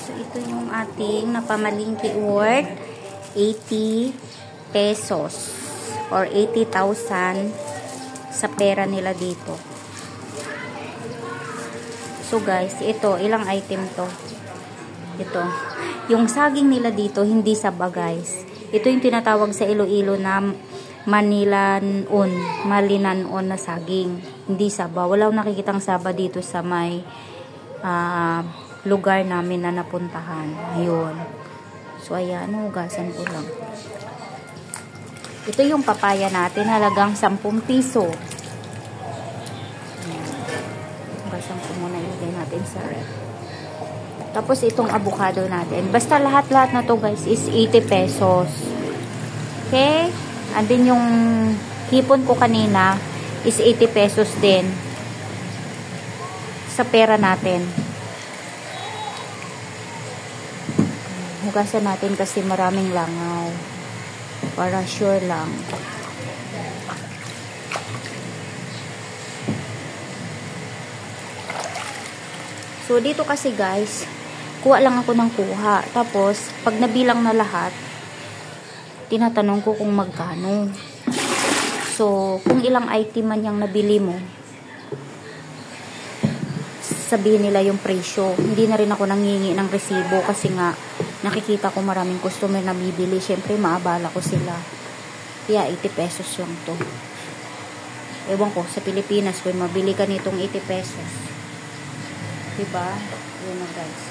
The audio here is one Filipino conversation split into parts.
So, ito yung ating napamalingki worth 80 pesos or 80,000 sa pera nila dito. So, guys, ito, ilang item to? Ito. Yung saging nila dito, hindi saba, guys. Ito yung tinatawag sa Iloilo na malinanon na saging. Hindi saba. Wala akong nakikitang saba dito sa may lugar namin na napuntahan. Ayun. So, ayan. Hugasan ko lang. Ito yung papaya natin. Halagang 10 piso. Hugasan ko muna. Ilagay natin sa ref. Tapos, itong avocado natin. Basta lahat-lahat na to guys is 80 pesos. Okay? And then, yung hipon ko kanina is 80 pesos din sa pera natin. Hugasan natin kasi maraming langaw. Para sure lang. So, dito kasi guys, kuha lang ako ng kuha. Tapos, pag nabilang na lahat, tinatanong ko kung magkano. So, kung ilang item man yung nabili mo, sabihin nila yung presyo. Hindi na rin ako nangingi ng resibo kasi nga, nakikita ko maraming customer na bibili. Siyempre, maabala ko sila. Kaya, 80 pesos lang to. Ewan ko, sa Pilipinas, kung mabili ka nitong 80 pesos. Diba? Yun na guys.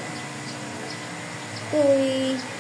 Okay.